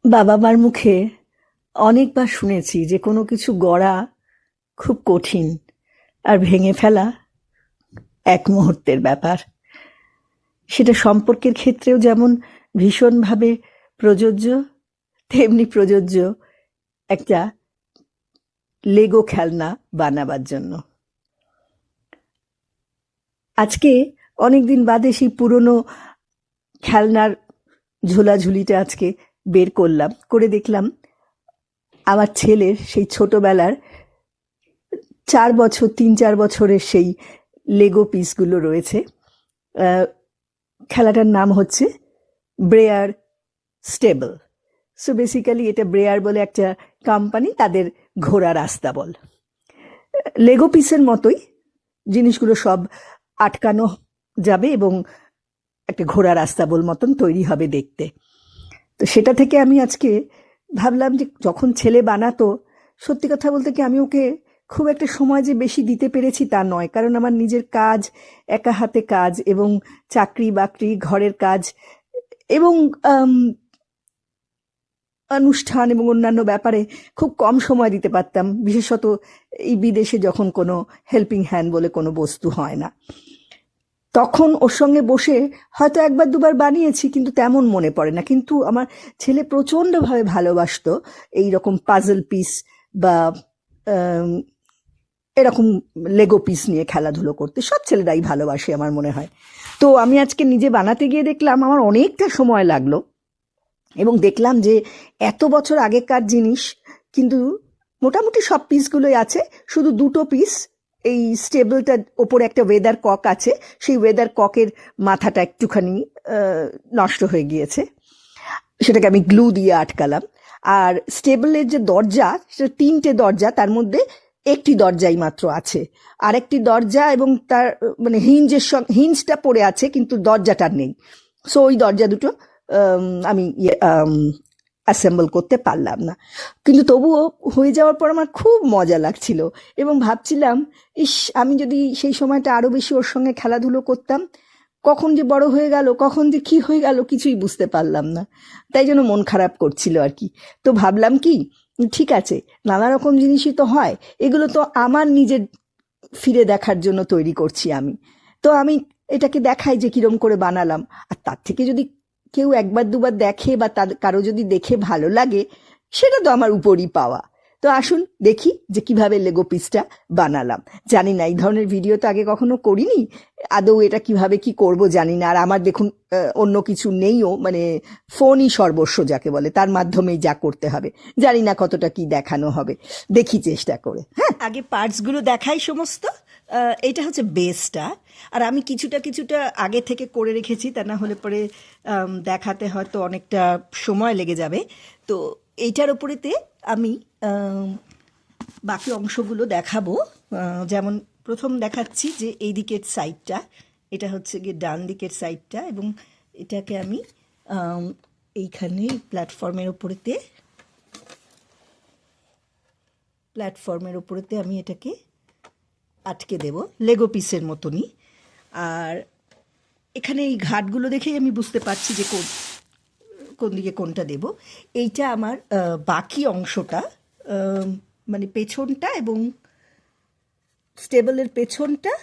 বাবা মার মুখে অনেকবার শুনেছি যে কোনো কিছু গড়া খুব কঠিন আর ভেঙে ফেলা এক মুহূর্তের ব্যাপার। সেটা সম্পর্কের ক্ষেত্রেও যেমন ভীষণভাবে প্রযোজ্য, তেমনি প্রযোজ্য একটা লেগো খেলনা বানাবার জন্য। আজকে অনেকদিন বাদে সেই পুরনো খেলনার ঝোলাঝুলিটা আজকে বের করলাম, করে দেখলাম আমার ছেলের সেই ছোটবেলার 4 বছর 3-4 বছরের সেই লেগো পিসগুলো রয়েছে। খেলাটার নাম হচ্ছে ব্রেয়ার স্টেবল। সো বেসিক্যালি এটা ব্রেয়ার বলে একটা কোম্পানি, তাদের ঘোড়ার আস্তাবল। লেগো পিসের মতোই জিনিসগুলো সব আটকানো যাবে এবং একটা ঘোড়ার আস্তাবল মতন তৈরি হবে দেখতে। তো সেটা থেকে আমি আজকে ভাবলাম যে যখন ছেলে বানাতো, সত্যি কথা বলতে কি আমি ওকে খুব একটা সময় যে বেশি দিতে পেরেছি তা নয়, কারণ আমার নিজের কাজ, একা হাতে কাজ এবং চাকরি বাকরি, ঘরের কাজ এবং অনুষ্ঠান এবং অন্যান্য ব্যাপারে খুব কম সময় দিতে পারতাম, বিশেষত এই বিদেশে যখন কোনো হেল্পিং হ্যান্ড বলে কোনো বস্তু হয় না। তখন ওর সঙ্গে বসে হয়তো একবার দুবার বানিয়েছি, কিন্তু তেমন মনে পড়ে না। কিন্তু আমার ছেলে প্রচণ্ডভাবে ভালোবাসতো এই রকম পাজল পিস বা আম, এরকম লেগো পিস নিয়ে খেলাধুলো করতে। সব ছেলেরাই ভালোবাসে আমার মনে হয়। তো আমি আজকে নিজে বানাতে গিয়ে দেখলাম আমার অনেকটা সময় লাগলো, এবং দেখলাম যে এত বছর আগেকার জিনিস কিন্তু মোটামুটি সব পিসগুলোই আছে। শুধু দুটো পিস, এই স্টেবলটার ওপরে একটা ওয়েদার কক আছে, সেই ওয়েদার ককের মাথাটা একটুখানি নষ্ট হয়ে গিয়েছে, সেটাকে আমি গ্লু দিয়ে আটকালাম। আর স্টেবলের যে দরজা, সেটা 3টে দরজা, তার মধ্যে একটি দরজাই মাত্র আছে। আরেকটি দরজা এবং তার মানে হিঞ্জটা পড়ে আছে, কিন্তু দরজাটা নেই। সো ওই দরজা দুটো আমি অ্যাসেম্বল করতে পারলাম না। কিন্তু তবুও হয়ে যাওয়ার পর আমার খুব মজা লাগছিল এবং ভাবছিলাম, ইস, আমি যদি সেই সময়টা আরো বেশি ওর সঙ্গে খেলাধুলো করতাম। কখন যে বড় হয়ে গেল, কখন যে কি হয়ে গেল, কিছুই বুঝতে পারলাম না। তাই জন্য মন খারাপ করছিল আর কি। তো ভাবলাম কি, ঠিক আছে, নানা রকম জিনিসই তো হয়, এগুলো তো আমার নিজের ফিরে দেখার জন্য তৈরি করছি আমি। তো আমি এটাকে দেখাই যে কিরম করে বানালাম। আর তার থেকে যদি কেউ একবার দুবার দেখে বা তার কারো যদি দেখে ভালো লাগে, সেটা তো আমার উপরই পাওয়া। তো আসুন দেখি যে কিভাবে লেগো পিসটা বানালাম। জানি না, এই ধরনের ভিডিও তো আগে কখনো করিনি, আদৌ এটা কিভাবে কি করব জানি না। আর আমার দেখুন অন্য কিছু নেইও, মানে ফোনই সর্বস্ব যাকে বলে, তার মাধ্যমেই যা করতে হবে। জানি না কতটা কি দেখানো হবে, দেখি চেষ্টা করে। হ্যাঁ, আগে পার্টসগুলো দেখাই সমস্ত। এটা হচ্ছে বেসটা, আর আমি কিছুটা কিছুটা আগে থেকে করে রেখেছি, তা না হলে পরে দেখাতে হয়তো অনেকটা সময় লেগে যাবে। তো এইটার ওপরেতে আমি বাকি অংশগুলো দেখাবো। যেমন প্রথম দেখাচ্ছি যে এই দিকের সাইডটা, এটা হচ্ছে গিয়ে ডান দিকের সাইডটা, এবং এটাকে আমি এইখানে প্ল্যাটফর্মের ওপরেতে আমি এটাকে আটকে দেব লেগো পিসের মতনই। আর এখানে এই ঘাটগুলো দেখেই আমি বুঝতে পারছি যে কোন দিকে কোনটা দেব। এইটা আমার বাকি অংশটা, মানে পেছনটা এবং স্টেবলের পেছনটা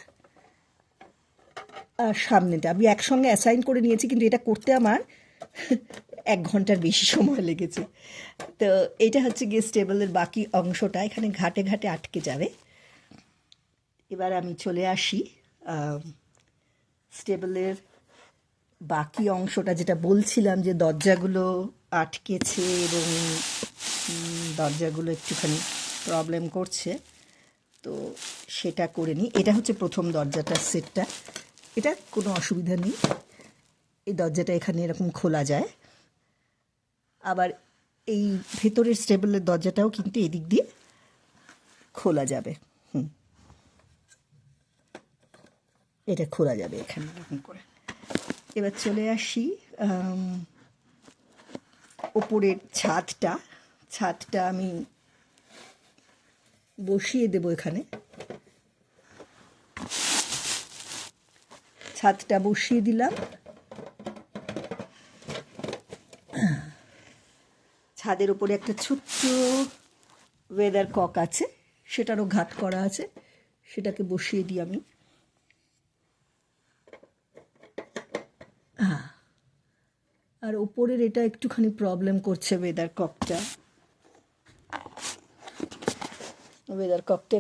আর সামনেটা আমি একসঙ্গে অ্যাসাইন করে নিয়েছি, কিন্তু এটা করতে আমার 1 ঘন্টার বেশি সময় লেগেছে। তো এটা হচ্ছে গিয়ে স্টেবলের বাকি অংশটা, এখানে ঘাটে ঘাটে আটকে যাবে। এবার আমি চলে আসি স্টেবলের বাকি অংশটা, যেটা বলছিলাম যে দরজাগুলো আটকেছে এবং দরজাগুলো একটুখানি প্রবলেম করছে, তো সেটা করে নিই। এটা হচ্ছে প্রথম দরজাটার সেটটা, এটা কোনো অসুবিধা নেই, এই দরজাটা এখানে এরকম খোলা যায়। আবার এই ভেতরের স্টেবলের দরজাটাও কিন্তু এদিক দিয়ে খোলা যাবে। এটা খোলা যাবে এখানে এরকম করে। এবার চলে আসি ওপরের ছাদটা আমি বসিয়ে দেব এখানে। ছাদটা বসিয়ে দিলাম। ছাদের উপরে একটা ছোট্ট ওয়েদার কক আছে, সেটারও ঘাট করা আছে, সেটাকে বসিয়ে দিই আমি। আর ওপরের এটা একটুখানি প্রবলেম করছে, ওয়েদার ককটা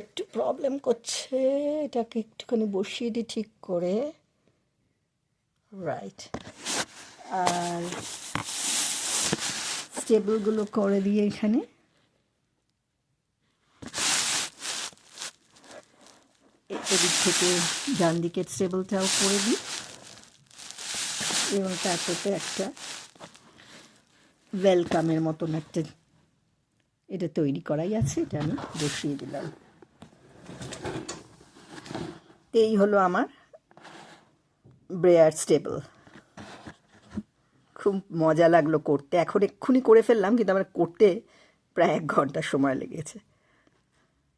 একটু প্রবলেম করছে, এটাকে একটুখানি বসিয়ে দিই ঠিক করে। রাইট। আর স্টেবলগুলো করে দিয়ে এখানে এদিক থেকে ডান দিকের স্টেবলটাও করে দিই, এবং তারপরে একটা ওয়েলকামের মতন একটা এটা তৈরি করাই আছে, এটা আমি বসিয়ে দিলাম। এই হলো আমার ব্রেয়ার স্টেবল। খুব মজা লাগলো করতে, এখন এক্ষুনি করে ফেললাম, কিন্তু আমার করতে প্রায় 1 ঘন্টা সময় লেগেছে।